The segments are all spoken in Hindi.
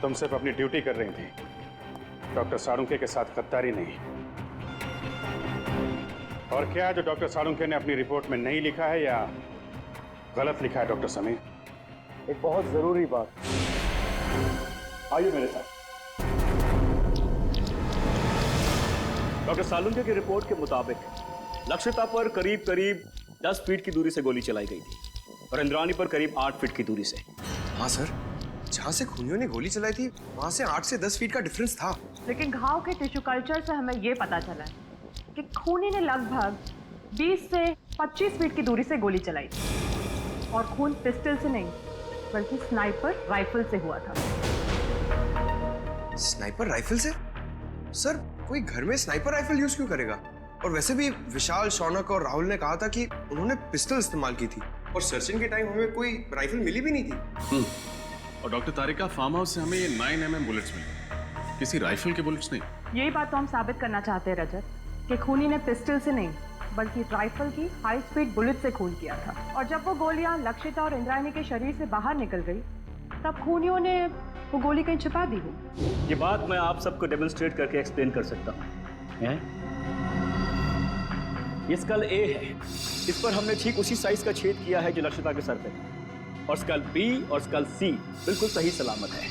तुम सिर्फ अपनी ड्यूटी कर रही थी, डॉक्टर साळुंखे के साथ गद्दारी नहीं। और क्या जो डॉक्टर साळुंखे ने अपनी रिपोर्ट में नहीं लिखा है या गलत लिखा है डॉक्टर समीर? एक बहुत जरूरी बात, आइए मेरे साथ। डॉक्टर साळुंखे की रिपोर्ट के मुताबिक लक्षिता पर करीब 10 फीट की दूरी से गोली चलाई गई थी और इंद्राणी पर करीब 8 फीट की दूरी से। हाँ सर, जहाँ से खूनियों ने गोली चलाई थी वहाँ से 8 से 10 फीट का डिफरेंस था। लेकिन घाव के टिश्यू कल्चर से हमें ये पता चला है कि खूनी ने लगभग 20 से 25 फीट की दूरी से गोली चलाई थी और खून पिस्टल से नहीं बल्कि स्नाइपर राइफल से हुआ था। स्नाइपर राइफल से? सर, कोई घर में स्नाइपर राइफल यूज क्यों करेगा? और वैसे भी विशाल, शौनक और राहुल ने कहा था कि उन्होंने पिस्टल इस्तेमाल की थी और सर्चिंग के टाइम हमें कोई राइफल मिली भी नहीं थी। और डॉक्टर तारिका, फार्म हाउस से हमें ये 9mm बुलेट्स मिले, किसी राइफल के बुलेट्स नहीं। यही बात तो हम साबित करना चाहते हैं रजत, कि खूनी ने पिस्टल से नहीं बल्कि राइफल की हाई स्पीड बुलेट से खून किया था। और जब वो गोलियां लक्षिता और इंद्राणी के शरीर से बाहर निकल गई तब खूनियों ने वो गोली कहीं छिपा दी हो। ये बात मैं आप सबको डेमोन्स्ट्रेट करके एक्सप्लेन कर सकता हूँ। ये स्कल ए है, इस पर हमने ठीक उसी साइज का छेद किया है जो लक्षिता के सर पे था। और स्कल बी और स्कल सी बिल्कुल सही सलामत है।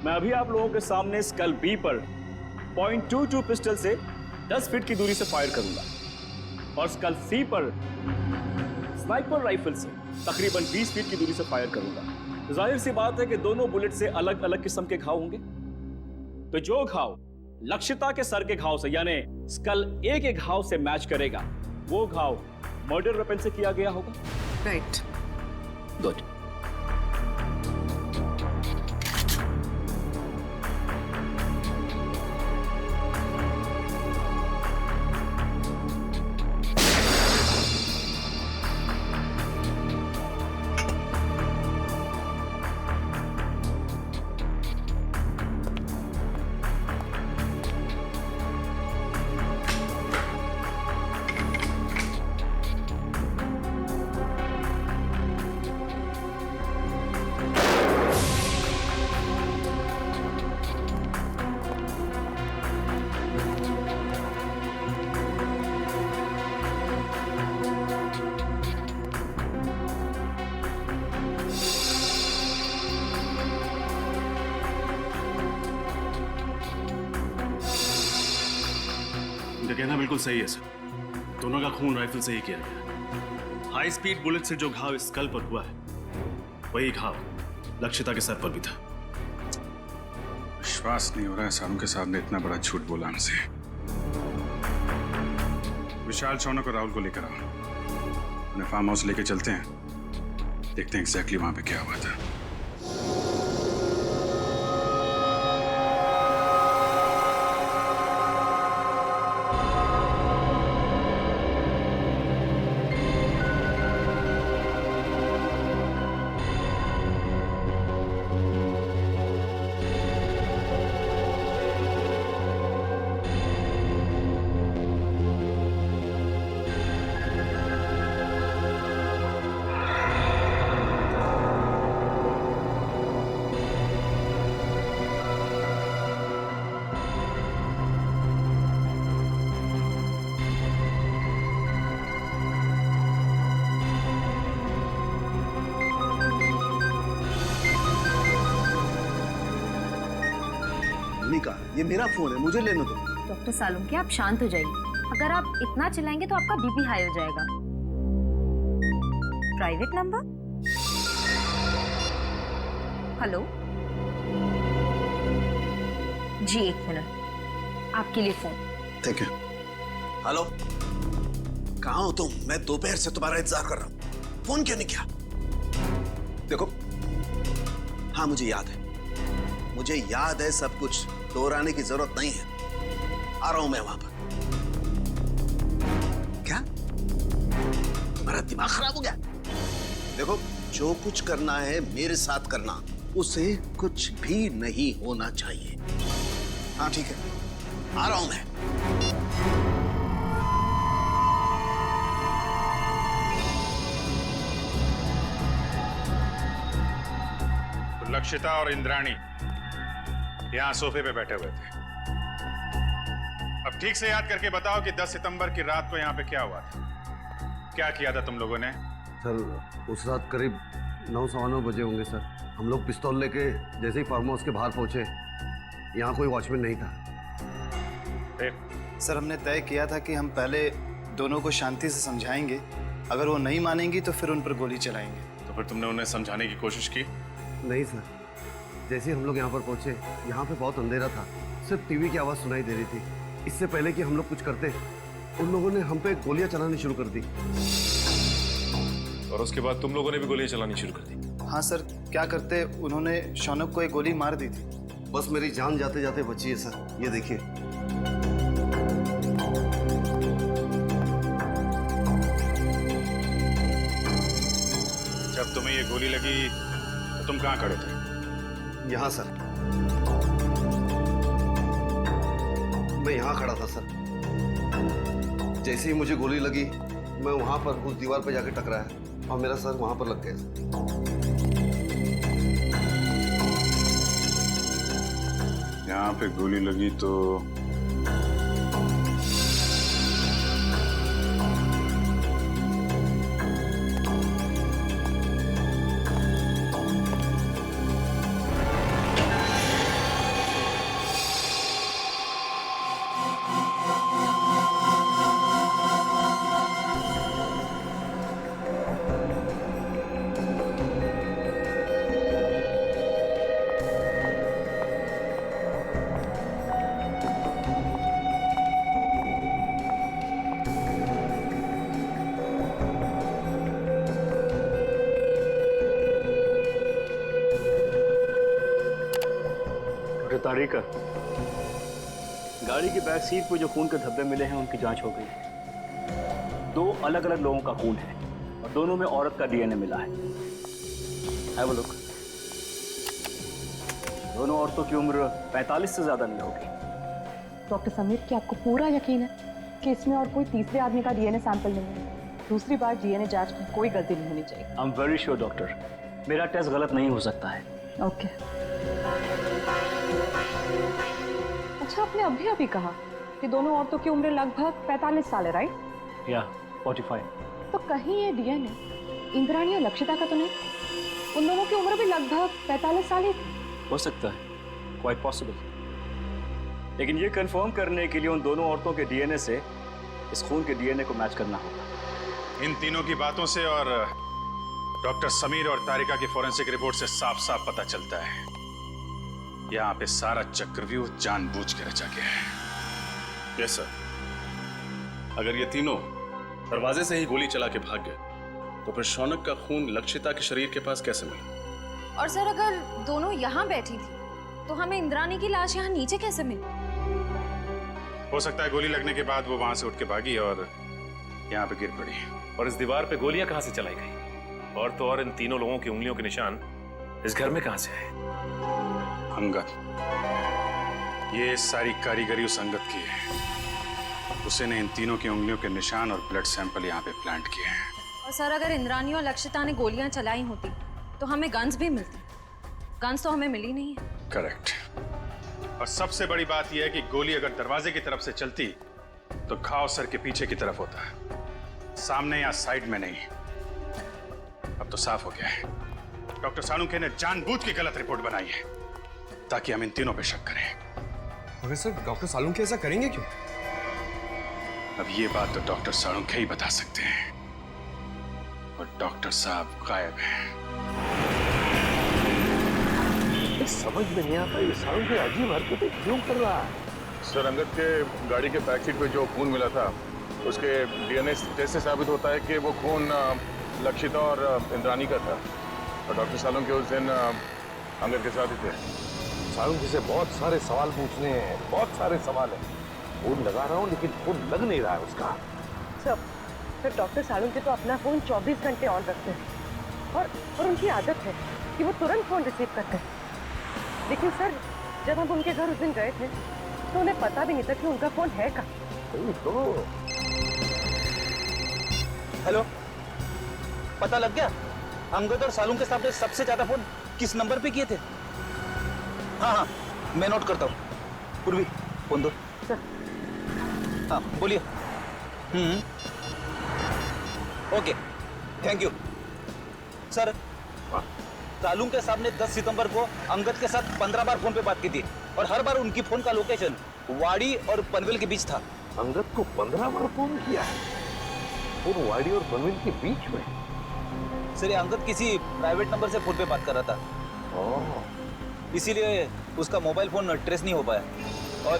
मैं अभी आप लोगों के सामने स्कल बी पर .22 पिस्टल से 10 फीट की दूरी से फायर करूंगा और स्कल सी पर स्नाइपर राइफल से तकरीबन 20 फीट की दूरी से फायर करूंगा। जाहिर सी बात है कि दोनों बुलेट से अलग अलग किस्म के घाव होंगे। तो जो घाव लक्षिता के सर के घाव से यानी स्कल ए के घाव से मैच करेगा वो घाव मर्डर वेपन से किया गया होगा। राइट। गुड। कहना बिल्कुल सही है सर, दोनों का खून राइफल से ही किया गया। हाई स्पीड बुलेट से जो घाव स्कल पर हुआ है वही घाव लक्षिता के सर पर भी था। विश्वास नहीं हो रहा है साळुंखे साहब ने इतना बड़ा झूठ बोला हमसे। विशाल, शौनक और राहुल को लेकर आओ, उन्हें फार्म हाउस लेके चलते हैं, देखते हैं एग्जैक्टली वहां पे क्या हुआ था। ये मेरा फोन है, मुझे लेने दो। डॉक्टर साळुंखे, आप शांत हो जाइए। अगर आप इतना चिल्लाएंगे तो आपका बीपी हाई हो जाएगा। Private number? हेलो जी, 1 मिनट, आपके लिए फोन। ठीक है। हेलो, कहाँ हो तुम? मैं दोपहर से तुम्हारा इंतजार कर रहा हूँ, फोन क्यों नहीं किया? देखो, हाँ मुझे याद है सब कुछ, दोहराने की जरूरत नहीं है। आ रहा हूं मैं वहां पर। क्या तुम्हारा दिमाग खराब हो गया? देखो, जो कुछ करना है मेरे साथ करना, उसे कुछ भी नहीं होना चाहिए। हाँ ठीक है, आ रहा हूं मैं। लक्षिता और इंद्राणी यहाँ सोफे पे बैठे हुए थे। अब ठीक से याद करके बताओ कि 10 सितंबर की रात को यहाँ पे क्या हुआ था? क्या किया था तुम लोगों ने? सर उस रात करीब 9-9:15 बजे होंगे सर। हम लोग पिस्तौल लेके जैसे ही फार्म हाउस के बाहर पहुंचे, यहाँ कोई वॉचमैन नहीं था। सर हमने तय किया था कि हम पहले दोनों को शांति से समझाएंगे, अगर वो नहीं मानेंगी तो फिर उन पर गोली चलाएंगे। तो फिर तुमने उन्हें समझाने की कोशिश की? नहीं सर, जैसे ही हम लोग यहाँ पर पहुंचे, यहाँ पे बहुत अंधेरा था, सिर्फ टीवी की आवाज़ सुनाई दे रही थी। इससे पहले कि हम लोग कुछ करते, उन लोगों ने हम पे गोलियां चलानी शुरू कर दी। और उसके बाद तुम लोगों ने भी गोलियां चलानी शुरू कर दी? हाँ सर, क्या करते, उन्होंने शौनक को एक गोली मार दी थी। बस मेरी जान जाते जाते बची है सर, ये देखिए। जब तुम्हें ये गोली लगी तो तुम कहाँ खड़े थे? यहाँ सर, मैं यहाँ खड़ा था सर। जैसे ही मुझे गोली लगी, मैं वहां पर उस दीवार पर जाके टकराया और मेरा सर वहां पर लग गया। यहाँ पे गोली लगी तो तारीख गाड़ी की बैक सीट पर जो खून के धब्बे मिले हैं उनकी जांच हो गई है। 2 अलग अलग लोगों का खून है और दोनों में औरत का डीएनए मिला है। Have a look. दोनों औरतों की उम्र 45 से ज्यादा नहीं होगी। डॉक्टर समीर, क्या आपको पूरा यकीन है कि इसमें और कोई तीसरे आदमी का डीएनए सैंपल नहीं है? दूसरी बार डीएनए जांच में कोई गलती नहीं होनी चाहिए। I am very sure doctor, मेरा टेस्ट गलत नहीं हो सकता है। ओके। अच्छा, आपने अभी कहा कि दोनों औरतों की उम्र लगभग 45 साल है, राइट? या 45। तो कहीं ये डीएनए इंद्राणी और लक्षिता का तो नहीं? उन दोनों की उम्र भी लगभग 45 साल ही थी। हो सकता है, क्वाइट पॉसिबल। लेकिन ये कंफर्म करने के लिए उन दोनों औरतों के डीएनए से इस खून के डीएनए को मैच करना होगा। इन तीनों की बातों से और डॉक्टर समीर और तारिका की फोरेंसिक रिपोर्ट से साफ साफ पता चलता है यहाँ पे सारा चक्रव्यूह जानबूझ के रचा गया है। Yes sir. अगर ये तीनों दरवाजे से ही गोली चला के भाग गए तो फिर शौनक का खून लक्षिता के शरीर के पास कैसे मिला? और सर अगर दोनों यहाँ बैठी थी तो हमें इंद्राणी की लाश यहाँ नीचे कैसे मिली? हो सकता है गोली लगने के बाद वो वहां से उठ के भागी और यहाँ पे गिर पड़ी। और इस दीवार पे गोलियां कहां से चलाई गई? और तो और इन तीनों लोगों की उंगलियों के निशान इस घर में कहां से आए? अंगद, ये सारी कारीगरी उस अंगद की है। उसी ने इन तीनों की उंगलियों के निशान और ब्लड सैंपल यहाँ पे प्लांट किए हैं। और सर अगर इंद्राणी और लक्षिता ने गोलियां चलाई होती तो हमें गन्स भी मिलती। गन्स तो हमें मिली नहीं है। करेक्ट। और सबसे बड़ी बात यह है कि गोली अगर दरवाजे की तरफ से चलती तो घाव सर के पीछे की तरफ होता है, सामने या साइड में नहीं। अब तो साफ हो गया है, डॉक्टर सालुंखे ने जानबूझ के गलत रिपोर्ट बनाई है ताकि हम इन तीनों पे शक करें। मगर सर, डॉक्टर सालुंखे ऐसा करेंगे क्यों? अब ये बात तो डॉक्टर सालुंखे ही बता सकते हैं और डॉक्टर साहब गायब हैं। समझ में नहीं आता ये सालुंखे अजीब हरकतें क्यों कर रहा है। सर, अंगद के गाड़ी के बैक सीट पे जो खून मिला था उसके डीएनए टेस्ट से साबित होता है कि वो खून लक्षिता और इंद्राणी का था। और डॉक्टर सालुंखे उस दिन अंगद के साथ ही थे। सालुंखे से बहुत सारे सवाल पूछने हैं, बहुत सारे सवाल हैं। फोन लगा रहा हूँ लेकिन फोन लग नहीं रहा है उसका। सर डॉक्टर सालुंखे तो अपना फोन 24 घंटे ऑन रखते हैं और उनकी आदत है कि वो तुरंत फोन रिसीव करते हैं। लेकिन सर, जब हम उनके घर उस दिन गए थे तो उन्हें पता भी नहीं था कि उनका फोन है कहाँ। तो हेलो, पता लग गया? अंगद और सालुंखे साहब ने सबसे ज्यादा फोन किस नंबर पे किए थे? हाँ हाँ, मैं नोट करता हूँ। पूर्वी, फोन दो। हाँ, बोलिए। Okay, thank you. सर, सालूम के साहब ने 10 सितंबर को अंगद के साथ 15 बार फोन पे बात की थी और हर बार उनकी फोन का लोकेशन वाड़ी और पनवेल के बीच था। अंगद को 15 बार फोन किया है और वाड़ी और पनवेल के बीच में? सर, अंगद किसी प्राइवेट नंबर से फोन पे बात कर रहा था, इसीलिए उसका मोबाइल फोन ट्रेस नहीं हो पाया। और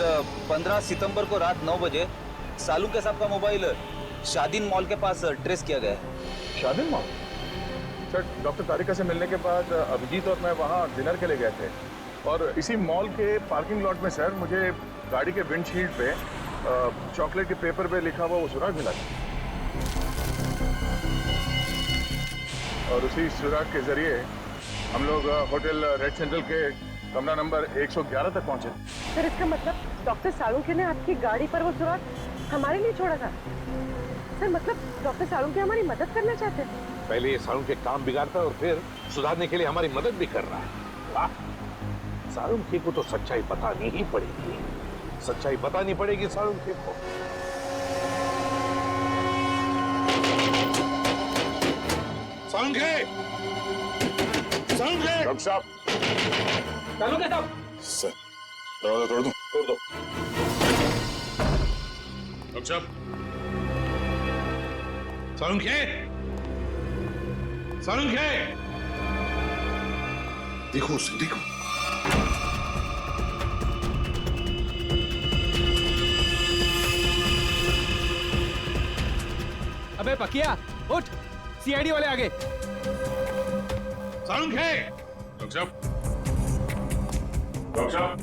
15 सितंबर को रात 9 बजे सालूम के साहब का मोबाइल शादीन मॉल के पास ट्रेस किया गया है। शादीन मॉल? सर, डॉक्टर तारिका से मिलने के बाद अभिजीत और मैं वहाँ डिनर के लिए गए थे और इसी मॉल के पार्किंग लॉट में सर मुझे गाड़ी के विंडशील्ड पे चॉकलेट के पेपर पे लिखा हुआ वो सुराग मिला था और उसी सुराग के जरिए हम लोग होटल रेड सेंट्रल के कमरा नंबर 111 तक पहुंचे। सर, इसका मतलब डॉक्टर सालुंखे ने आपकी गाड़ी पर वो सुराग हमारे लिए छोड़ा था? सर, मतलब डॉक्टर सालुंखे हमारी मदद करना चाहते हैं? पहले ये सालुंखे काम बिगाड़ता और फिर सुधारने के लिए हमारी मदद भी कर रहा है। वाह! सालुंखे को तो सच्चाई बतानी ही पड़ेगी, सच्चाई बतानी पड़ेगी सालुंखे को। सालुंखे! सालुंखे! डॉक्टर साहब! सालुंखे साहब! सर, दरवाजा तोड़ दूं? तोड़ दो। डॉक्टर साहब! सालुंखे! सालुंखे! देखो उसे, देखो। अबे पकिया, उठ, सीआईडी वाले आगे। सालुंखे! डॉक्टर साहब! डॉक्टर साहब!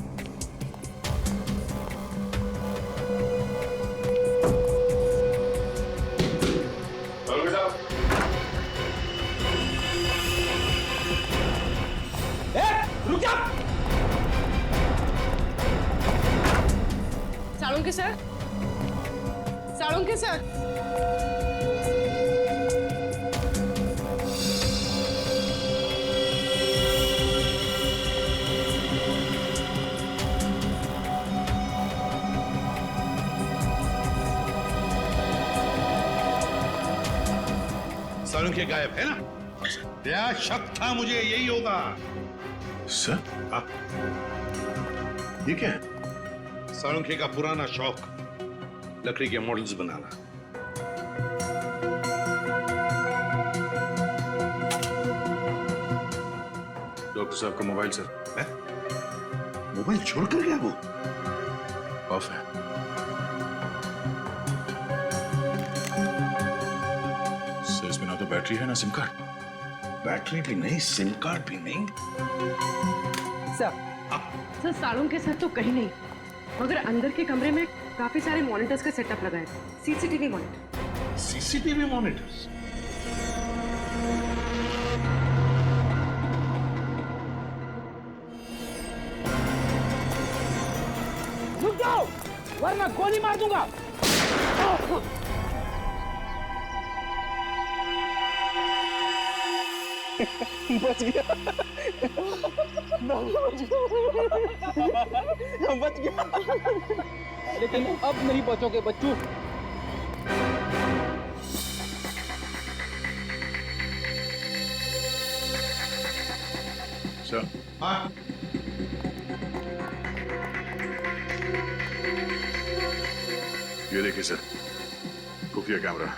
सालुंखे साहब! रुक जा! सालुंखे सर, सालुंखे सर, सालुंखे गायब है ना? क्या शक था मुझे यही होगा। सर, ये क्या है? सालुंखे का पुराना शौक, लकड़ी के मॉडल्स बनाना। डॉक्टर साहब का मोबाइल सर। मोबाइल छोड़कर गया वो? ऑफ है। सर, इसमें ना तो बैटरी है ना सिम कार्ड। बैटरी भी नहीं, सिम कार्ड भी नहीं। सर, सालुंखे सर तो कहीं नहीं, मगर अंदर के कमरे में काफी सारे मॉनिटर्स का सेटअप लगा है। CCTV monitor. CCTV monitors? रुक जाओ, वरना गोली मार दूंगा। बच गया, बच गया, लेकिन अब नहीं बचोगे बच्चों। सर, हाँ। ये देखिए सर, खुफिया कैमरा।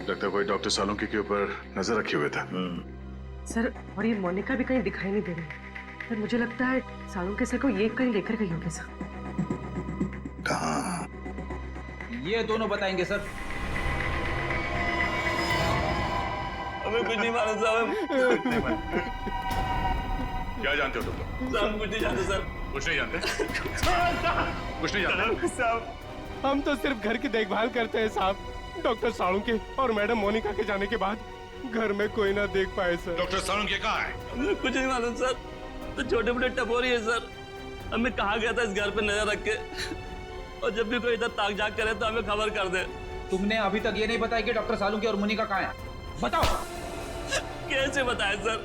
लगता है कोई डॉक्टर सालुंखे के ऊपर नजर रखे हुए था। सर, और ये मोनिका भी कहीं दिखाई नहीं दे रही। सर, मुझे लगता है सालुंखे सर को ये कहीं लेकर गई होगी सर। कहाँ? ये दोनों बताएंगे सर। हमें कुछ नहीं मालूम साहब। क्या जानते हो तुम लोग? साहब कुछ नहीं जानते सर। कुछ नहीं जानते? कुछ नहीं जानते? साहब, हम तो सिर्फ घर की देखभाल करते हैं साहब। डॉक्टर सालुंखे और मैडम मोनिका के जाने के बाद घर में कोई ना देख पाए सर। डॉक्टर सालुंखे कहाँ है? हमें कुछ नहीं मालूम सर। तो छोटे मोटे टपोरी है सर। हमें कहा गया था इस घर पे नजर रख के, और जब भी कोई इधर ताक झाक करे तो हमें खबर कर दे। तुमने अभी तक ये नहीं बताया कि डॉक्टर सालुंखे और मोनिका कहाँ है? बताओ। कैसे बताए सर?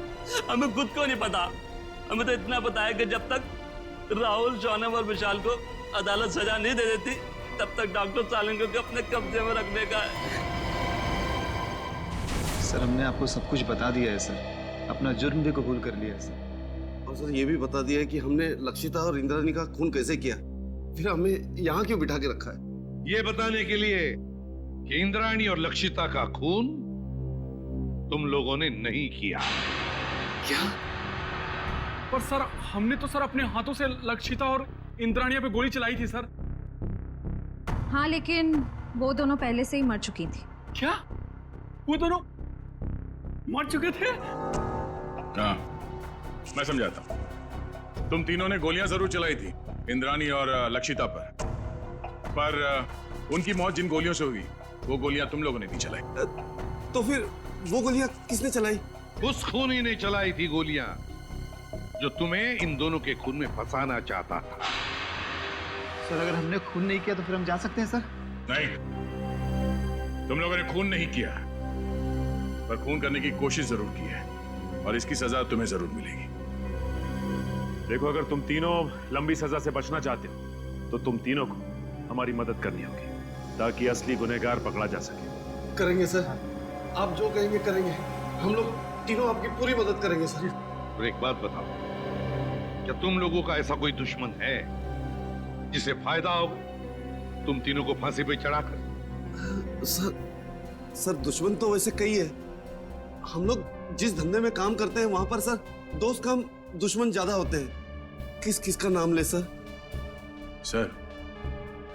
हमें खुद को नहीं पता। हमें तो इतना पता है कि जब तक राहुल, शौनक और विशाल को अदालत सजा नहीं दे देती तब तक डॉक्टर सालुंके को अपने कब्जे में रखने का है। सर हमने आपको सब कुछ बता दिया है सर, अपना जुर्म भी कबूल कर लिया है सर। और सर ये भी बता दिया है कि हमने लक्षिता और इंद्रानी का खून कैसे किया, फिर हमें यहाँ क्यों बिठा के रखा है? ये बताने के लिए कि इंद्राणी और लक्षिता का खून तुम लोगों ने नहीं किया। क्या? पर सर हमने तो सर अपने हाथों से लक्षिता और इंद्राणिया पे गोली चलाई थी सर। हाँ लेकिन वो दोनों पहले से ही मर चुकी थी। क्या? वो दोनों मर चुके थे? हाँ, मैं समझाता हूं। तुम तीनों ने गोलियां जरूर चलाई थी इंद्राणी और लक्षिता पर उनकी मौत जिन गोलियों से हुई वो गोलियां तुम लोगों ने भी चलाई। तो फिर वो गोलियां किसने चलाई? उस खूनी ने चलाई थी गोलियां जो तुम्हें इन दोनों के खून में फंसाना चाहता था। सर अगर हमने खून नहीं किया तो फिर हम जा सकते हैं सर? नहीं, तुम लोगों ने खून नहीं किया पर खून करने की कोशिश जरूर की है और इसकी सजा तुम्हें जरूर मिलेगी। देखो, अगर तुम तीनों लंबी सजा से बचना चाहते हो तो तुम तीनों को हमारी मदद करनी होगी ताकि असली गुनहगार पकड़ा जा सके। करेंगे सर, आप जो कहेंगे करेंगे। हम लोग तीनों आपकी पूरी मदद करेंगे सर। और एक बात बताओ, क्या तुम लोगों का ऐसा कोई दुश्मन है जिसे फायदा हो तुम तीनों को फांसी पे चढ़ाकर? सर दुश्मन तो वैसे कई है। हम लोग जिस धंधे में काम करते हैं वहां पर सर दोस्त कम दुश्मन ज्यादा होते हैं। किस किस का नाम ले सर? सर,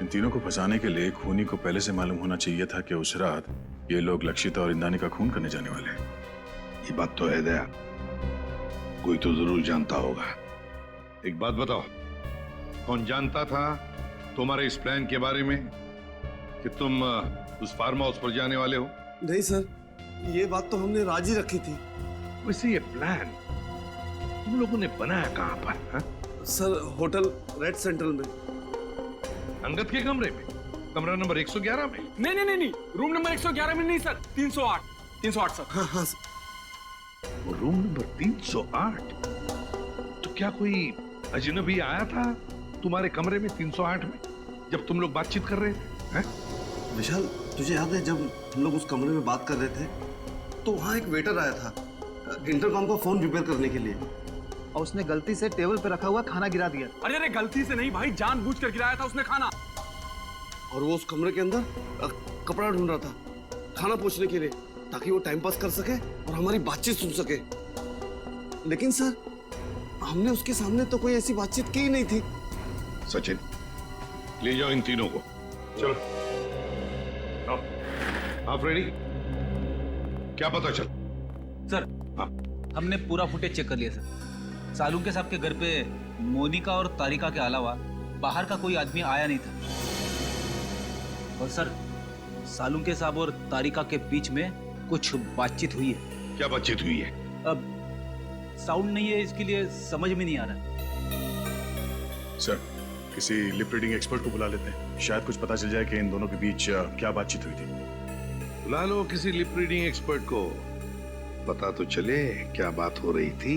इन तीनों को फंसाने के लिए खूनी को पहले से मालूम होना चाहिए था कि उस रात ये लोग लक्षिता और इंद्राणी का खून करने जाने वाले हैं। ये बात तो है दया, कोई तो जरूर जानता होगा। एक बात बताओ, कौन जानता था तुम्हारे इस प्लान के बारे में कि तुम उस फार्म हाउस पर जाने वाले हो? नहीं सर, ये बात तो हमने राजी रखी थी। वैसे ये प्लान तुम लोगों ने बनाया कहां पर? हा? सर होटल रेड सेंट्रल में। अंगद के कमरे में? कमरा नंबर 111 में? नहीं, रूम नंबर 111 में नहीं सर, 308 सर। हाँ सर। वो रूम नंबर 308? तो क्या कोई अजनबी आया था तुम्हारे कमरे में 308 में जब तुम लोग बातचीत कर रहे थे? विशाल, तुझे याद है जब हम लोग उस कमरे में बात कर रहे थे तो वहाँ एक वेटर आया था इंटरकॉम का फोन रिपेयर करने के लिए, और उसने गलती से टेबल पे रखा हुआ खाना गिरा दिया। अरे गलती से नहीं भाई, जानबूझकर गिराया था उसने खाना। और वो उस कमरे के अंदर कपड़ा ढूंढ रहा था खाना पोंछने के लिए ताकि वो टाइम पास कर सके और हमारी बातचीत सुन सके। लेकिन सर हमने उसके सामने तो कोई ऐसी बातचीत की ही नहीं थी। सचिन, ले जाओ इन तीनों को। चलो आप रेडी? क्या पता चल? सर हाँ। हमने पूरा फुटेज चेक कर लिया सर। सालुंके साहब के घर पे मोनिका और तारिका के अलावा बाहर का कोई आदमी आया नहीं था। और सर सालुंके साहब और तारिका के बीच में कुछ बातचीत हुई है। क्या बातचीत हुई है? अब साउंड नहीं है, इसके लिए समझ में नहीं आ रहा। सर, किसी लिप रीडिंग एक्सपर्ट को बुला लेते हैं, शायद कुछ पता चल जाए कि इन दोनों के बीच क्या बातचीत हुई थी। बुला लो किसी लिप रीडिंग एक्सपर्ट को, पता तो चले क्या बात हो रही थी।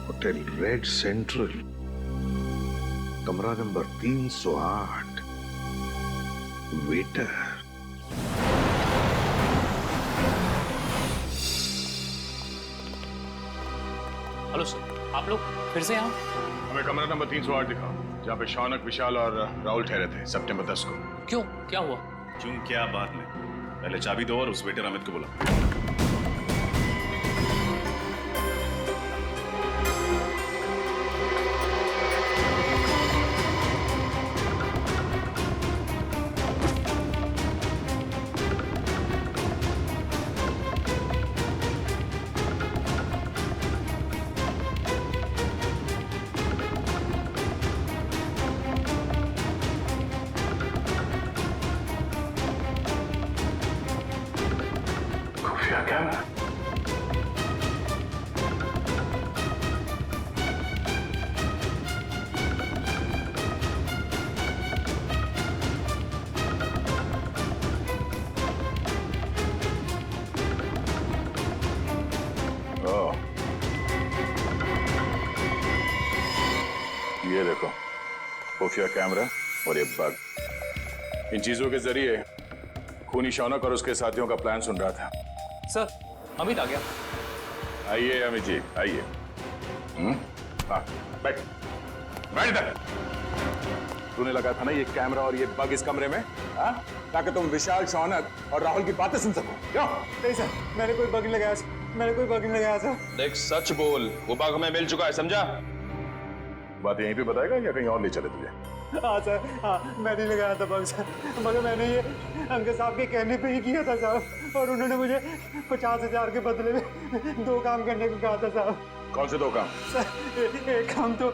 होटल रेड सेंट्रल, कमरा नंबर 308, वेटर। हेलो सर, आप लोग फिर से यहाँ? हमें कमरा नंबर 308 दिखाओ जहाँ पे शौनक, विशाल और राहुल ठहरे थे सितंबर 10 को। क्यों, क्या हुआ? क्यों क्या बात नहीं, पहले चाबी दो और उस वेटर अमित को बुलाओ। ये देखो, खुफिया कैमरा और ये बग। इन चीजों के जरिए खूनी शौनक और उसके साथियों का प्लान सुन रहा था। सर, अमित आ गया। आइए अमित जी, आइए। हाँ, बैठ बैठ इधर। तूने लगा था ना ये कैमरा और ये बग इस कमरे में, हाँ? ताकि तुम विशाल, शौनक और राहुल की बातें सुन सको। क्यों? नहीं सर, मैंने कोई बग नहीं लगाया सर, मैंने कोई बग नहीं लगाया सर। देख, सच बोल, वो बग हमें मिल चुका है, समझा? बात यहीं पे बताएगा या कहीं और ले चले तुझे? हाँ सर, हाँ, मैं नहीं लगाया था बग सर, मगर मैंने ये अंकल साहब के कहने पे ही किया था साहब, और उन्होंने मुझे 50,000 के बदले में 2 काम करने को कहा था साहब। कौन से 2 काम? सर, एक काम तो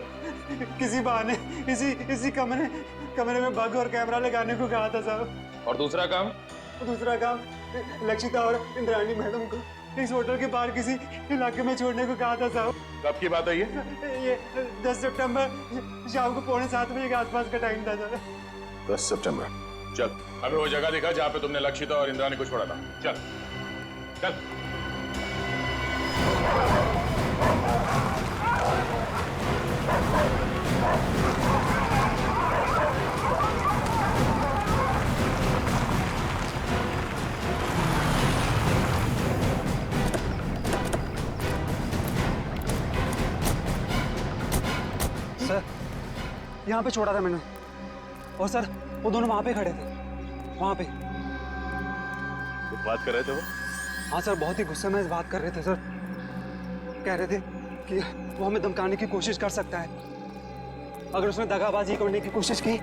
किसी बहाने इसी कमरे में बग और कैमरा लगाने को कहा था साहब। और दूसरा काम? दूसरा काम लक्षिता और इंद्राणी मैडम को इस होटल के बाहर किसी इलाके में छोड़ने को कहा था साहब। कब की बात है ये 10 सितंबर शाम को 6:45 बजे के आसपास का टाइम था सर। 10 सितंबर। चल, अभी वो जगह दिखा जहाँ पे तुमने लक्षिता और इंद्राणी को छोड़ा था। चल चल। सर, यहाँ पे छोड़ा था मैंने, और सर वो दोनों वहाँ पे खड़े थे, वहाँ पे। कुछ बात कर रहे थे वो? हाँ सर, बहुत ही गुस्से में बात कर रहे थे सर। कह रहे थे कि वो हमें धमकाने की कोशिश कर सकता है, अगर उसने दगाबाजी करने की कोशिश की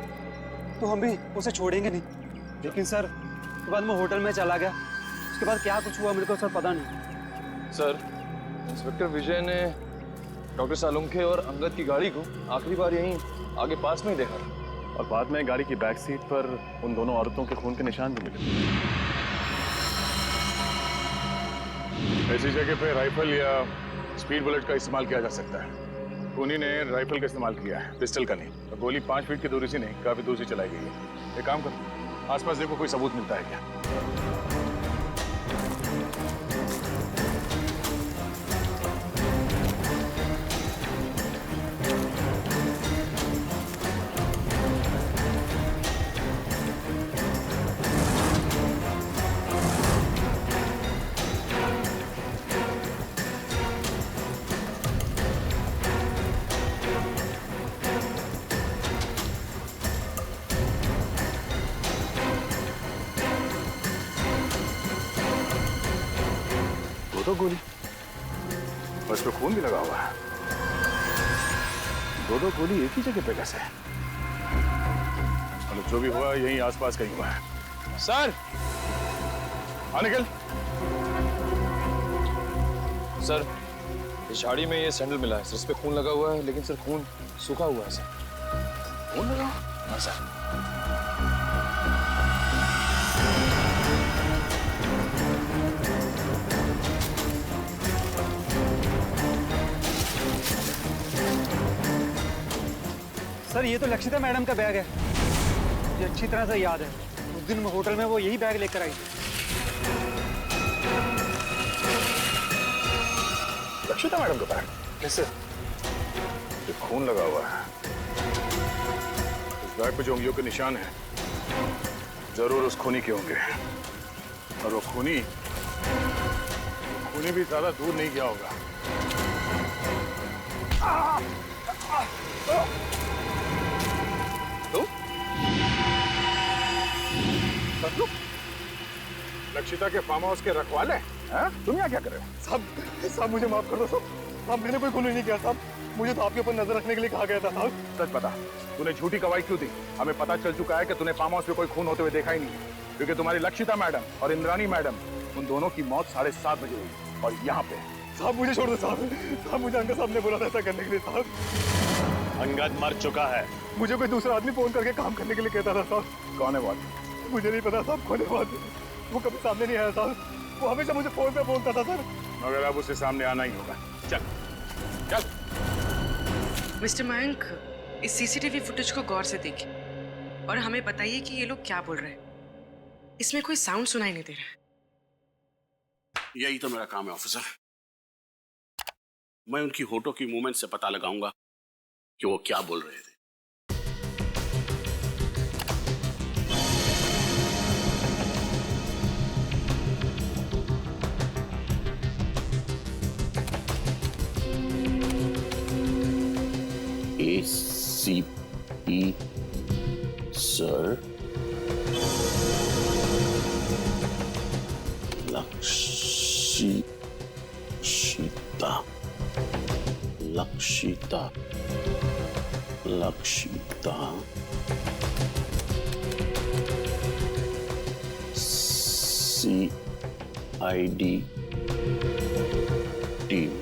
तो हम भी उसे छोड़ेंगे नहीं। लेकिन सर उसके बाद मैं होटल में चला गया, उसके बाद क्या कुछ हुआ मेरे को सर पता नहीं। सर, इंस्पेक्टर विजय ने डॉक्टर सालुंखे और अंगद की गाड़ी को आखिरी बार यहीं आगे पास में ही देखा था, और बाद में गाड़ी की बैक सीट पर उन दोनों औरतों के खून के निशान भी मिले। ऐसी जगह पे राइफल या स्पीड बुलेट का इस्तेमाल किया जा सकता है। खूनी ने राइफल का इस्तेमाल किया है, पिस्टल का नहीं। तो गोली 5 फीट की दूरी से नहीं, काफी दूर से चलाई गई है। एक काम करो, आसपास देखो कोई सबूत मिलता है क्या। तो गोली और इस पे खून भी लगा हुआ है। 2 गोली एक ही जगह पे कैसे? मतलब जो भी हुआ यहीं आसपास कहीं हुआ है। सर! हाँ, निकल। सर, इस झाड़ी में ये सैंडल मिला है सर, इस पे खून लगा हुआ है, लेकिन सर खून सूखा हुआ है सर। खून लगा? हाँ सर। सर, ये तो लक्षिता मैडम का बैग है, मुझे अच्छी तरह से याद है। उस दिन होटल में वो यही बैग लेकर आई थी। लक्षिता मैडम का बैग? कैसे? ये खून लगा हुआ है। इस बैग पे जो उंगलियों के निशान हैं, जरूर उस खूनी के होंगे। और वो खूनी भी ज्यादा दूर नहीं गया होगा। तो लक्षिता के फार्म हाउस के रखवाले हैं? तुम यहाँ क्या कर रहे हो? साहब मुझे माफ कर दो साहब, मैंने कोई खून नहीं किया साहब, मुझे तो आपके ऊपर नजर रखने के लिए कहा गया था साहब। सच बता, तूने झूठी गवाही क्यों दी? हमें पता चल चुका है कि तूने फार्म हाउस पे कोई खून होते हुए देखा ही नहीं, क्योंकि तुम्हारी लक्षिता मैडम और इंद्राणी मैडम, उन दोनों की मौत 7:30 बजे हुई, और यहाँ पे। साहब मुझे छोड़ दो साहब, मुझे अंकल साहब ने बोला था ऐसा करने के लिए साहब। अंगद मर चुका है। मुझे कोई दूसरा आदमी फोन करके काम करने के लिए कहता था साहब। कौन है वो आदमी? मुझे नहीं पता साहब, कौन है वो आदमी? वो कभी सामने नहीं आया साहब, वो हमेशा मुझे फोन पे बोलता था सर। मगर अब उसे सामने आना ही होगा। चल चल। मिस्टर मयंक, इस सीसीटीवी फुटेज को गौर से देखिए और हमें बताइए कि ये लोग क्या बोल रहे हैं। इसमें कोई साउंड सुनाई नहीं दे रहा है। यही तो मेरा काम है ऑफिसर। मैं उनकी होठों की मूवमेंट से पता लगाऊंगा कि वो क्या बोल रहे थे। ACP sir Lakshita Lakshita Lakshita CID team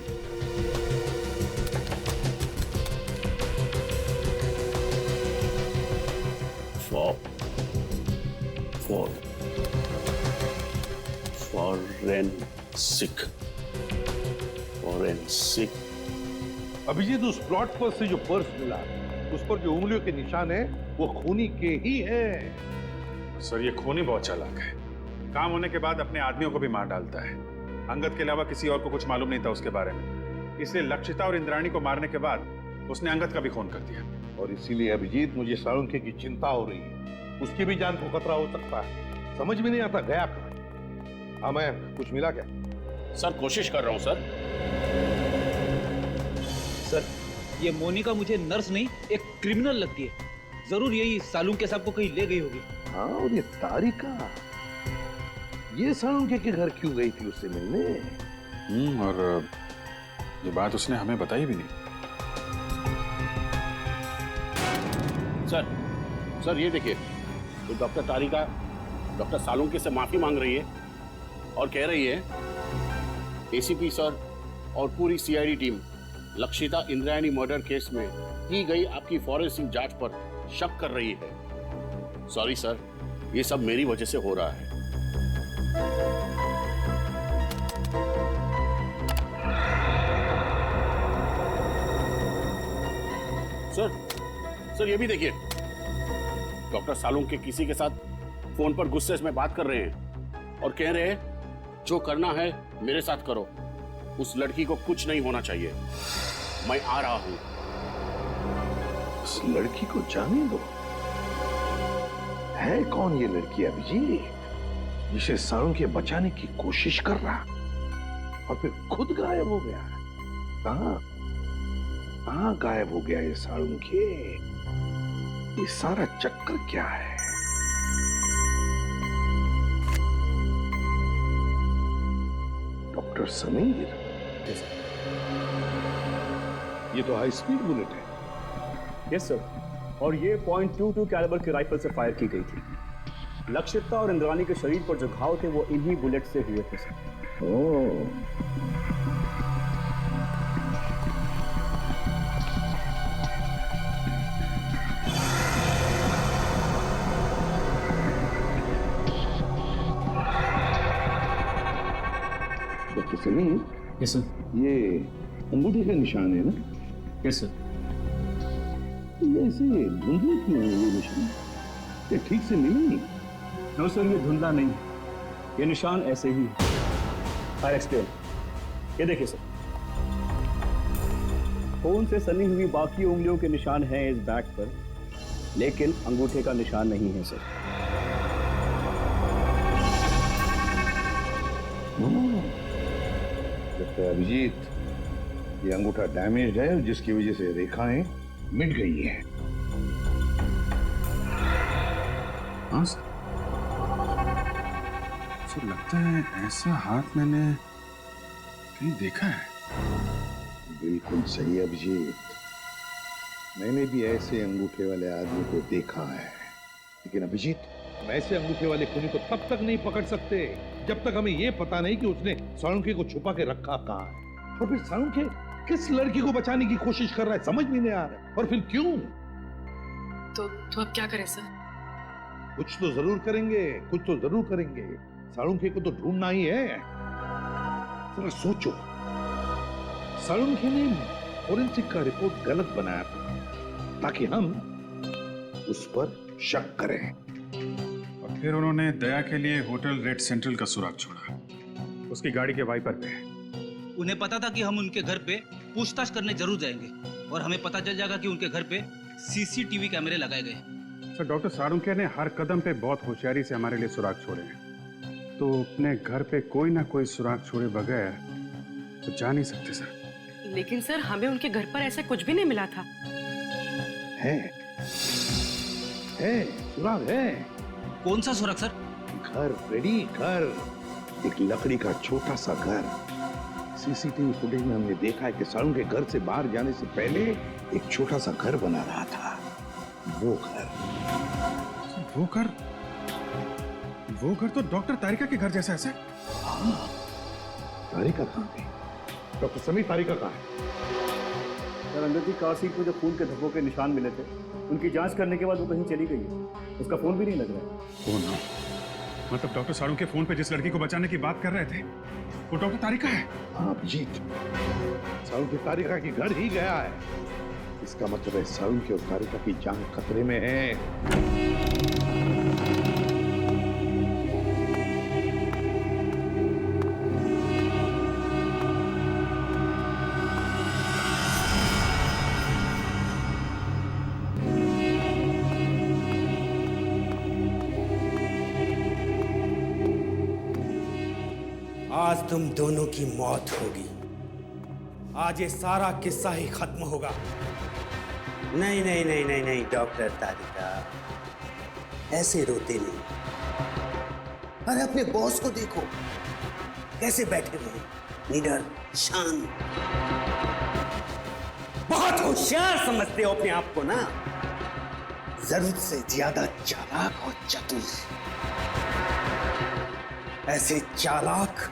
forensic Abhijeet, उस प्लॉट पर से जो पर्स मिला उस पर जो उंगलियों के निशान है वो खूनी के ही हैं। सर ये खूनी बहुत चालाक है। काम होने के बाद अपने आदमियों को भी मार डालता है। अंगद के अलावा किसी और को कुछ मालूम नहीं था उसके बारे में, इसलिए लक्षिता और इंद्राणी को मारने के बाद उसने अंगद का भी खून कर दिया। और इसीलिए अभिजीत, मुझे साळुंखे की चिंता हो रही है। उसकी भी जान को खतरा हो सकता है। समझ में नहीं आता गया कहाँ। हाँ, मैं कुछ मिला क्या? सर कोशिश कर रहा हूं सर। सर ये मोनिका मुझे नर्स नहीं एक क्रिमिनल लगती है। जरूर यही सालुंखे साहब को कहीं ले गई होगी। हाँ, और ये तारिका ये साळुंखे के घर क्यों गई थी उससे मिलने? और ये बात उसने हमें बताई भी नहीं। सर ये देखिए, तो डॉक्टर तारिका डॉक्टर सालुंखे से माफी मांग रही है और कह रही है ACP सर और पूरी CID team Lakshita Indrayani murder case में की गई आपकी फॉरेंसिक जांच पर शक कर रही है। सॉरी सर, ये सब मेरी वजह से हो रहा है। सर ये भी देखिए, डॉक्टर सालुंखे किसी के साथ फोन पर गुस्से में बात कर रहे हैं और कह रहे हैं जो करना है मेरे साथ करो, उस लड़की को कुछ नहीं होना चाहिए। मैं आ रहा हूं। उस लड़की को जाने दो। है कौन ये लड़की अभिजीत, जिसे साळुंखे बचाने की कोशिश कर रहा और फिर खुद गायब हो गया? कहां गायब हो गया ये साळुंखे? ये सारा चक्कर क्या है? डॉक्टर समीर, ये तो हाई स्पीड बुलेट है। यस सर, और ये .22 कैलिबर की राइफल से फायर की गई थी। लक्षिता और इंद्राणी के शरीर पर जो घाव थे वो इन्हीं बुलेट से हुए थे sir. Doctor Sameer, yes sir, ये अंगूठे का निशान है ना? Yes sir. ये ऐसे धुंधले क्यों है ये निशान? ये ठीक से मिले नहीं? नो सर, ये धुंधला नहीं, ये निशान ऐसे ही है। I explain. ये देखिए सर, खून से सनी हुई बाकी उंगलियों के निशान हैं इस बैग पर, लेकिन अंगूठे का निशान नहीं है सर। लगता है अभिजीत ये अंगूठा डैमेज है, जिसकी वजह से रेखाएं मिट गई हैं। हाँ सर, लगता है ऐसा हाथ मैंने कहीं देखा है। बिल्कुल सही अभिजीत, मैंने भी ऐसे अंगूठे वाले आदमी को देखा है। लेकिन अभिजीत, हम ऐसे अंगूठे वाले खूनी को तब तक नहीं पकड़ सकते जब तक हमें यह पता नहीं कि उसने साळुंखे को छुपा के रखा कहाँ है, और फिर साळुंखे किस लड़की को बचाने की कोशिश कर रहा है समझ में नहीं आ रहा है, और फिर क्यों? तो अब क्या करें सर? कुछ तो जरूर करेंगे, कुछ तो जरूर करेंगे। साळुंखे को तो ढूंढना ही है। जरा सोचो, साळुंखे ने फोरेंसिक का रिपोर्ट गलत बनाया ताकि हम उस पर शक करें, और फिर उन्होंने दया के लिए होटल रेड सेंट्रल का सुराग छोड़ा, उसकी गाड़ी के वाइपर पे। उन्हें पता था कि हम उनके घर पे पूछताछ करने जरूर जाएंगे और हमें पता चल जाएगा कि उनके घर पे CCTV कैमरे लगाए गए। सर, डॉक्टर साळुंखे ने हर कदम पे बहुत होशियारी से हमारे लिए सुराग छोड़े हैं, तो अपने घर पे कोई ना कोई सुराग छोड़े बगैर तो जा नहीं सकते सर। लेकिन सर, हमें उनके घर पर ऐसा कुछ भी नहीं मिला था। है सुराग है। कौन सा सुराग सर? घर रेडी, घर, एक लकड़ी का छोटा सा घर। सीसीटीवी फुटेज में हमने देखा है कि सालुंग के घर से बाहर जाने से पहले एक छोटा सा घर बना रहा था। वो घर तो डॉक्टर तारिका के घर जैसा है सर। हाँ, तारिका कहाँ गई? डॉक्टर समीर, तारिका कहाँ है? सर, अंदर की कार सीट पर जो खून के धब्बों के निशान मिले थे, उनकी जांच करने के बाद वो कहीं चली गई है। उसका फोन भी नहीं लग रहा है। फोन? मतलब डॉक्टर सालुंग के फोन पे जिस लड़की को बचाने की बात कर रहे थे वो डॉक्टर तारिका है? हाँ अभिजीत, सालुंग की तारिका के घर ही गया है। इसका मतलब है सालुंग की और तारिका की जान खतरे में है। आज तुम दोनों की मौत होगी। आज ये सारा किस्सा ही खत्म होगा। नहीं नहीं नहीं नहीं नहीं डॉक्टर तारिका, ऐसे रोते नहीं। अरे अपने बॉस को देखो, कैसे बैठे हुए, निडर, शांत। बहुत होशियार समझते हो अपने आप को ना, जरूरत से ज्यादा चालाक और चतुर। ऐसे चालाक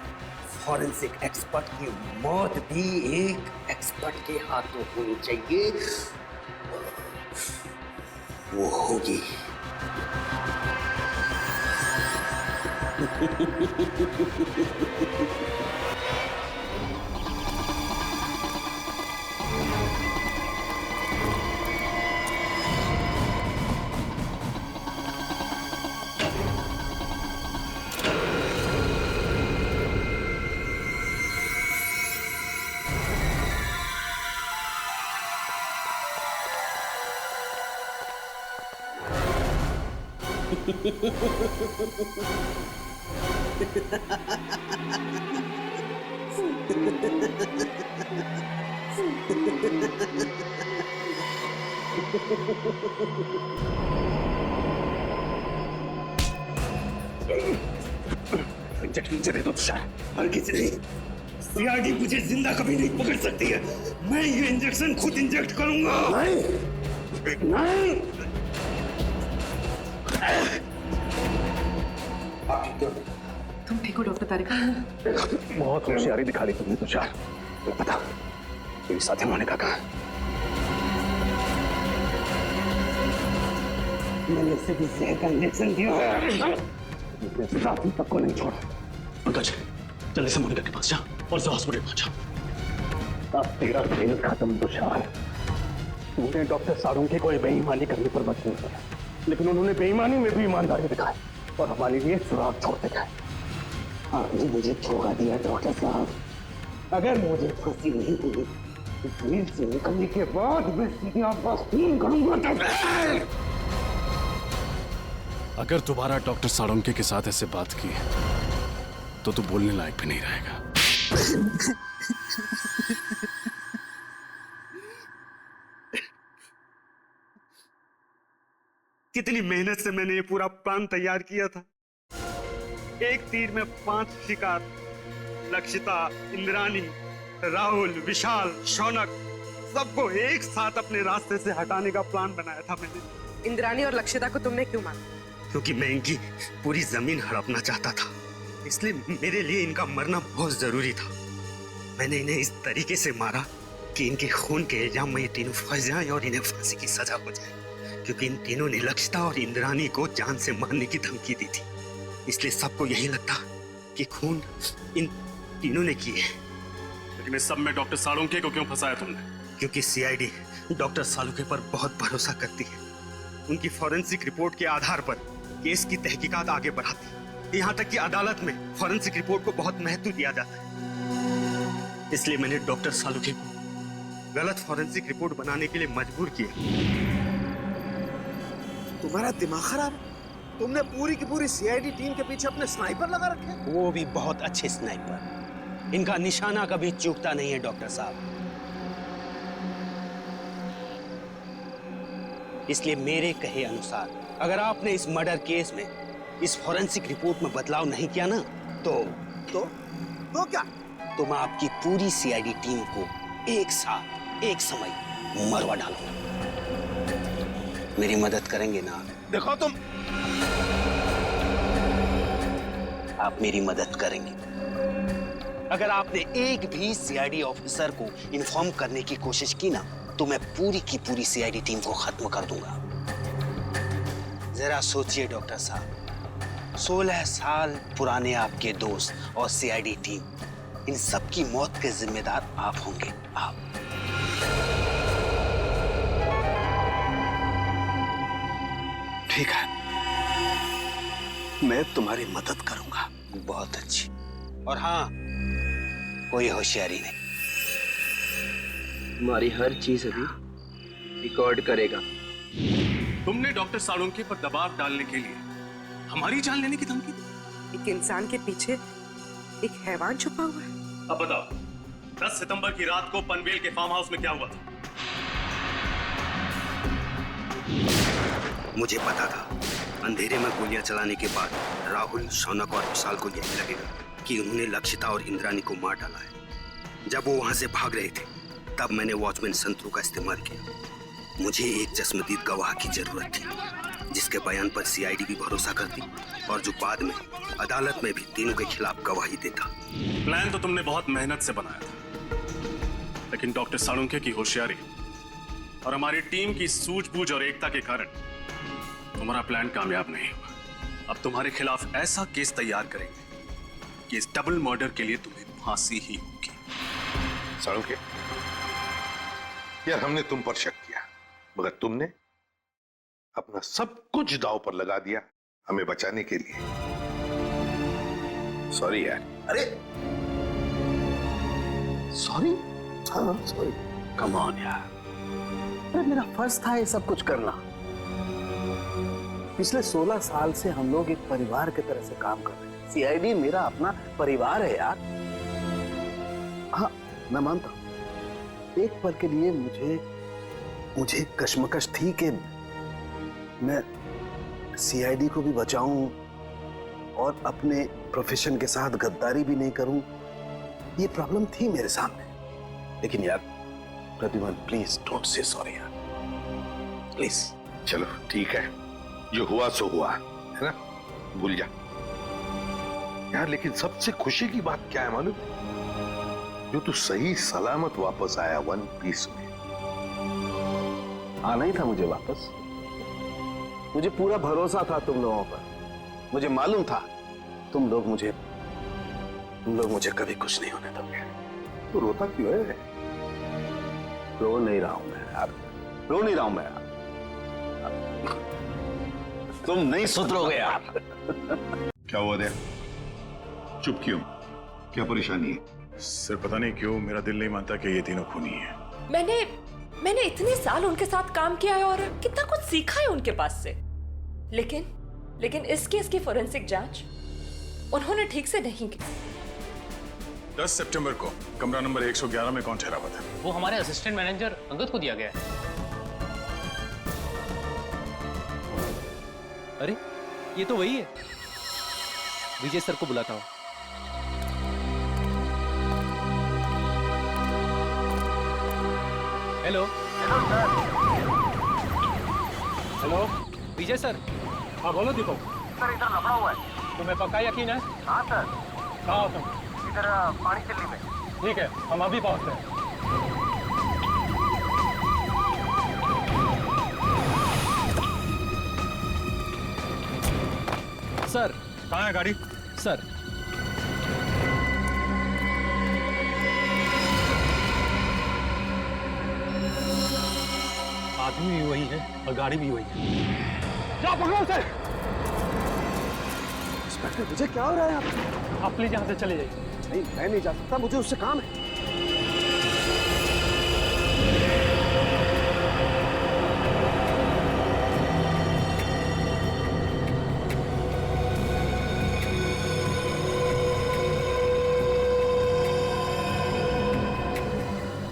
फॉरेंसिक एक्सपर्ट की मौत भी एक एक्सपर्ट के हाथों होनी चाहिए। वो होगी। इंजेक्शन दे दो तुषार, और किसी नहीं। सीआईडी मुझे जिंदा कभी नहीं पकड़ सकती है। मैं ये इंजेक्शन खुद इंजेक्ट करूंगा। नहीं नहीं। तुम ठीक हो डॉक्टर तारिका? बहुत होशियारी दिखा ली तुमने तुषार। बता, तेरी साथी मोनिका कहाँ? मैंने इसे भी जहर का इंजेक्शन दिया है। साथी तक को नहीं छोड़ा। पंकज, जल्दी से मोनिका के पास जा और उसे हॉस्पिटल पहुंचा। अब तेरा खेल खत्म तुषार। तूने डॉक्टर सालुंग की कोई बेईमानी करने पर मजबूर किया, लेकिन उन्होंने बेईमानी में भी ईमानदारी दिखाई और हमारे लिए सुराग छोड़ते गए। आपने मुझे धोखा दिया डॉक्टर साहब। अगर मुझे फांसी नहीं हुई तो जेल से निकलने के बाद मैं सीधे आपका खून करूंगा। अगर दोबारा डॉक्टर साळुंखे के साथ ऐसे बात की तो तू बोलने लायक भी नहीं रहेगा। कितनी मेहनत से मैंने ये पूरा प्लान तैयार किया था। एक तीर में 5 शिकार, लक्षिता, इंद्रानी, राहुल, विशाल, शौनक, सबको एक साथ अपने रास्ते से हटाने का प्लान बनाया था मैंने। इंद्रानी और लक्षिता को तुमने क्यों मारा? क्योंकि मैं इनकी पूरी जमीन हड़पना चाहता था, इसलिए मेरे लिए इनका मरना बहुत जरूरी था। मैंने इन्हें इस तरीके से मारा कि इनके खून के इल्जाम में ये तीनों फंस जाएं और इन्हें फांसी की सजा हो जाए, क्योंकि इन तीनों ने लक्षिता और इंद्रानी को जान से मारने की धमकी दी थी। इसलिए सबको यही लगता कि खून इन तीनों ने किए। लेकिन इस सब में डॉक्टर साळुंखे को क्यों फंसाया तुमने? क्योंकि सीआईडी डॉक्टर साळुंखे पर बहुत भरोसा करती है। उनकी फॉरेंसिक रिपोर्ट के आधार पर केस की तहकीकात आगे बढ़ाती है। यहाँ तक कि अदालत में फॉरेंसिक रिपोर्ट को बहुत महत्व दिया जाता है। इसलिए मैंने डॉक्टर साळुंखे को गलत फॉरेंसिक रिपोर्ट बनाने के लिए मजबूर किया। तुम्हारा दिमाग खराब है? तुमने पूरी की पूरी सीआईडी टीम के पीछे अपने स्नाइपर लगा रखे? वो भी बहुत अच्छे स्नाइपर। इनका निशाना कभी चूकता नहीं है डॉक्टर साहब। इसलिए मेरे कहे अनुसार अगर आपने इस मर्डर केस में इस फॉरेंसिक रिपोर्ट में बदलाव नहीं किया ना तो क्या? तो मैं आपकी पूरी सीआईडी टीम को एक साथ एक समय मरवा डालूंगा। मेरी मदद करेंगे ना? देखो तुम, आप मेरी मदद करेंगे। अगर आपने एक भी सीआईडी ऑफिसर को इन्फॉर्म करने की कोशिश की ना तो मैं पूरी की पूरी सीआईडी टीम को खत्म कर दूंगा। जरा सोचिए डॉक्टर साहब, 16 साल पुराने आपके दोस्त और सीआईडी टीम, इन सब की मौत के जिम्मेदार आप होंगे। आप ठीक है, मैं तुम्हारी मदद करूंगा। बहुत अच्छी। और हाँ, कोई होशियारी नहीं। हमारी हर चीज अभी रिकॉर्ड करेगा। तुमने डॉक्टर सालुंखे पर दबाव डालने के लिए हमारी जान लेने की धमकी दी। एक इंसान के पीछे एक हैवान छुपा हुआ है। अब बताओ, 10 सितंबर की रात को पनवेल के फार्म हाउस में क्या हुआ था? मुझे पता था अंधेरे में गोलियां चलाने के बाद राहुल, शौनक और विशाल को यही लगेगा कि उन्होंने लक्षिता और इंद्रानी को मार डाला है। जब वो वहां से भाग रहे थे तब मैंने वॉचमैन संतरू का इस्तेमाल किया। मुझे एक चश्मदीद गवाह की जरूरत थी जिसके बयान पर सीआईडी भी भरोसा करती और जो बाद में अदालत में भी तीनों के खिलाफ गवाही देता। प्लान तो तुमने बहुत मेहनत से बनाया था, लेकिन डॉक्टर सालुंखे की होशियारी और हमारी टीम की सूझबूझ और एकता के कारण तुम्हारा प्लान कामयाब नहीं हुआ। अब तुम्हारे खिलाफ ऐसा केस तैयार करेंगे कि इस डबल मर्डर के लिए तुम्हें फांसी ही होगी। सालुंखे, यार हमने तुम पर शक किया, मगर तुमने अपना सब कुछ दांव पर लगा दिया हमें बचाने के लिए। सॉरी यार। अरे सॉरी? हाँ सॉरी। कम ऑन यार, अरे मेरा फर्ज था ये सब कुछ करना। पिछले 16 साल से हम लोग एक परिवार की तरह से काम कर रहे हैं। सीआईडी मेरा अपना परिवार है यार। हाँ मैं मानता हूं, एक पल के लिए मुझे कश्मकश थी कि मैं सीआईडी को भी बचाऊं और अपने प्रोफेशन के साथ गद्दारी भी नहीं करूं। ये प्रॉब्लम थी मेरे सामने, लेकिन यार प्रतिमान प्लीज डोंट से सॉरी यार, प्लीज। चलो ठीक है, जो हुआ सो हुआ, है ना, भूल जा यार। लेकिन सबसे खुशी की बात क्या है मालूम? जो तू सही सलामत वापस आया वन पीस में। आना ही था मुझे वापस। मुझे पूरा भरोसा था तुम लोगों पर। मुझे मालूम था तुम लोग मुझे कभी कुछ नहीं होने दोगे। तो रोता क्यों है? रो नहीं रहा हूं मैं यार, रो नहीं रहा हूं मैं यार। तुम नहीं सुधरोगे यार। क्या हुआ दे? चुप क्यों? क्या परेशानी है? सर पता नहीं क्यों मेरा दिल नहीं मानता कि ये तीनों खूनी हैं। मैंने इतने साल उनके साथ काम किया है और कितना कुछ सीखा है उनके पास से, लेकिन इस केस की फोरेंसिक जांच उन्होंने ठीक से नहीं की। 10 सितंबर को कमरा नंबर 111 में कौन ठहरा हुआ था? वो हमारे असिस्टेंट मैनेजर अंगद को दिया गया है। अरे ये तो वही है, विजय सर को बुलाता हूँ। हेलो हेलो विजय सर। हाँ बोलो दीपक। सर इधर लफड़ा हुआ है। तुम्हें पक्का यकीन है? हाँ सर। कहाँ हो तुम? इधर पानी चिल्ली में। ठीक है, हम अभी पहुंचते हैं। सर कहाँ है गाड़ी? सर आदमी भी वही है और गाड़ी भी वही है। क्या पकड़ो उसे? इंस्पेक्टर विजय क्या हो रहा है आप? प्लीज यहाँ से चले जाइए। नहीं मैं नहीं जा सकता, मुझे उससे काम है।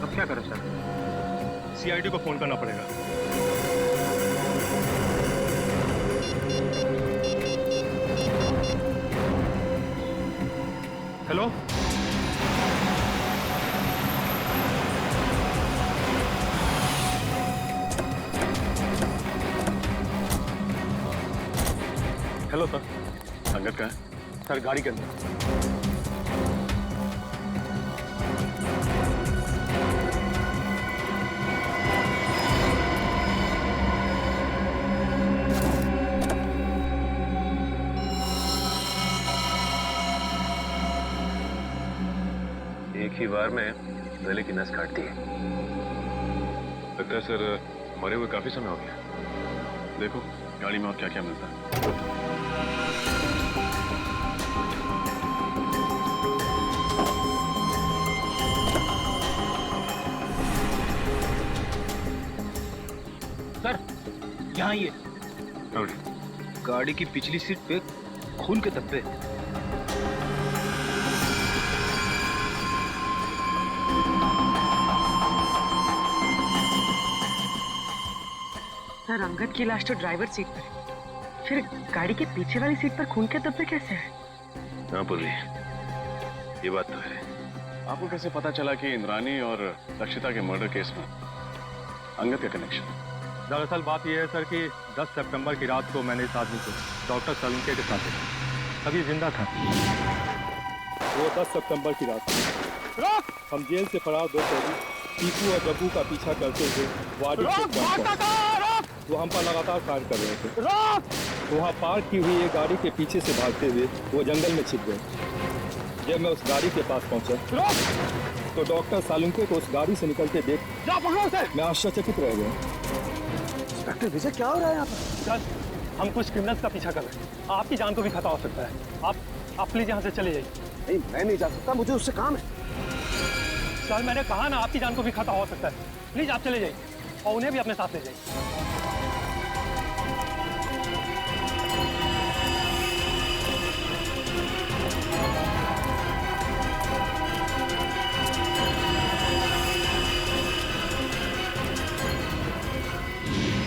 अब क्या करें सर? सीआईडी को फोन करना पड़ेगा। Hello, hello sir. अंगद कहाँ है? सर गाड़ी के अंदर। एक ही बार में गले की नस काट दी। लगता है सर मरे हुए काफी समय हो गया। देखो गाड़ी में और क्या क्या मिलता है। सर यहाँ ये गाड़ी की पिछली सीट पे खून के धब्बे। सर अंगद की लाश तो ड्राइवर सीट पर है, फिर गाड़ी के पीछे वाली सीट पर खून के धब्बे कैसे हैं? हाँ पूर्वी, ये बात तो है। आपको कैसे पता चला कि इंद्रानी और लक्षिता के मर्डर केस में अंगद का कनेक्शन? दरअसल बात यह है सर कि 10 सितंबर की रात को मैंने इस आदमी को डॉक्टर सालुंके के साथ देखा। अभी जिंदा था। वो 10 सितंबर की रात हम जेल से फरार 2 कैदी पीकू और जग्गू का पीछा करते हुए वाड़ी वो हम पर लगातार फायर कर रहे थे। वहाँ पार्क की हुई एक गाड़ी के पीछे से भागते हुए वो जंगल में छिप गए। जब मैं उस गाड़ी के पास पहुंचा तो डॉक्टर सालुंके को उस गाड़ी से निकलते देख मैं आश्चर्यचकित रह गया। इंस्पेक्टर विजय, क्या हो रहा है यहाँ पर? सर, हम कुछ क्रिमिनल्स का पीछा कर रहे हैं। आपकी जान को भी खतरा हो सकता है। आप प्लीज यहाँ से चले जाइए। नहीं, मैं नहीं जा सकता, मुझे उससे काम है। सर मैंने कहा ना, आपकी जान को भी खतरा हो सकता है। प्लीज आप चले जाइए और उन्हें भी अपने साथ ले जाइए।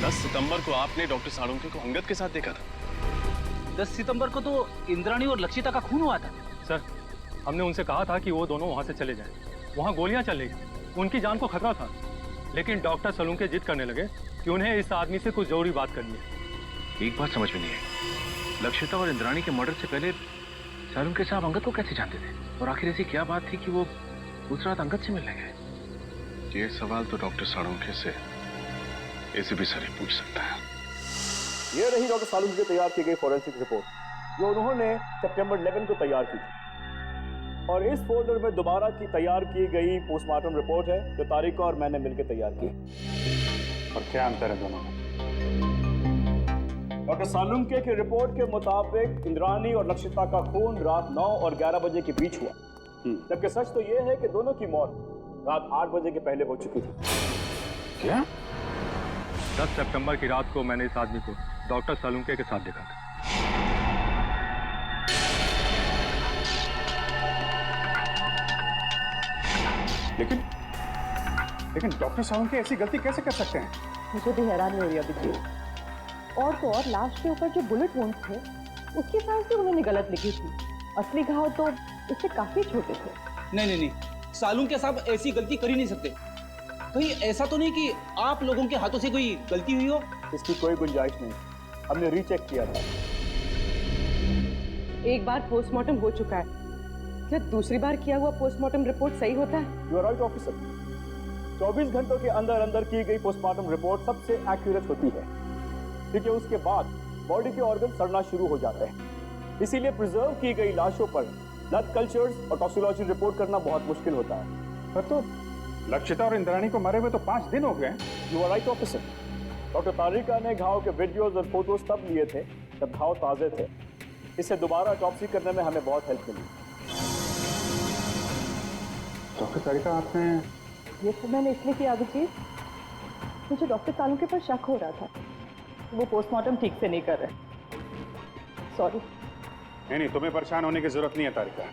10 सितंबर को आपने डॉक्टर साळुंखे को अंगद के साथ देखा था। 10 सितंबर को तो इंद्राणी और लक्षिता का खून हुआ था। सर हमने उनसे कहा था कि वो दोनों वहां से चले जाएं। वहां गोलियां चल रही थी, उनकी जान को खतरा था। लेकिन डॉक्टर साळुंखे जिद करने लगे कि उन्हें इस आदमी से कुछ जरूरी बात करनी है। एक बात समझ में नहीं आई, लक्षिता और इंद्राणी के मर्डर से पहले साळुंखे साहब अंगद को कैसे जानते थे? और आखिर ऐसी क्या बात थी कि वो दूसरा रात अंगद से मिलने गए? ये सवाल तो डॉक्टर साळुंखे से एसीपी सर ही पूछ सकता है। ये रही डॉक्टर साळुंखे की तैयार की गई फॉरेंसिक रिपोर्ट, जो उन्होंने सितंबर 11 को तैयार की थी। और इस फोल्डर में दोबारा की तैयार की गई पोस्टमार्टम रिपोर्ट है, जो तारिका और मैंने मिलकर तैयार की। और क्या अंतर है दोनों में? डॉक्टर साळुंखे की रिपोर्ट के मुताबिक इंद्राणी और लक्षिता का खून रात 9 और 11 बजे के बीच हुआ, जबकि सच तो यह है कि दोनों की मौत रात 8 बजे के पहले हो चुकी थी। क्या? 10 सितंबर की रात को मैंने इस आदमी को डॉक्टर साळुंखे के साथ देखा था। लेकिन डॉक्टर साळुंखे ऐसी गलती कैसे कर सकते हैं? मुझे भी हैरानी हो रही है अभी। और तो और लाश के ऊपर जो बुलेट वुंड्स थे, उसकी साइज भी उन्होंने गलत लिखी थी। असली घाव तो इससे काफी छोटे थे। नहीं, साळुंखे साहब ऐसी गलती कर ही नहीं सकते। कहीं ऐसा तो नहीं कि आप लोगों के हाथों से कोई गलती हुई हो? इसकी कोई गुंजाइश नहीं, हमने रीचेक किया था। एक बार पोस्टमार्टम हो चुका है, क्या दूसरी बार किया हुआ पोस्टमार्टम रिपोर्ट सही होता है? You are right officer. 24 घंटों के अंदर अंदर की गई पोस्टमार्टम रिपोर्ट सबसे एक्यूरेट होती है, क्योंकि उसके बाद बॉडी के ऑर्गन सड़ना शुरू हो जाते हैं। इसीलिए प्रिजर्व की गई लाशों पर ब्लड कल्चर्स और टॉक्सिकोलॉजी रिपोर्ट करना बहुत मुश्किल होता है। पर तो लक्षिता और इंद्राणी को मरे हुए तो 5 दिन हो गए। You are right officer. Doctor Tarika ने घाव के वीडियोस और फोटोज तब लिए थे जब घाव ताजे थे। इससे दोबारा ऑटोप्सी करने में हमें बहुत हेल्प मिली। डॉक्टर तारिका, आपने ये तो मैंने इसलिए किया अभिजीत, मुझे डॉक्टर साळुंखे पर शक हो रहा था, वो पोस्टमार्टम ठीक से नहीं कर रहे। सॉरी। नहीं, तुम्हें परेशान होने की जरूरत नहीं है तारिका।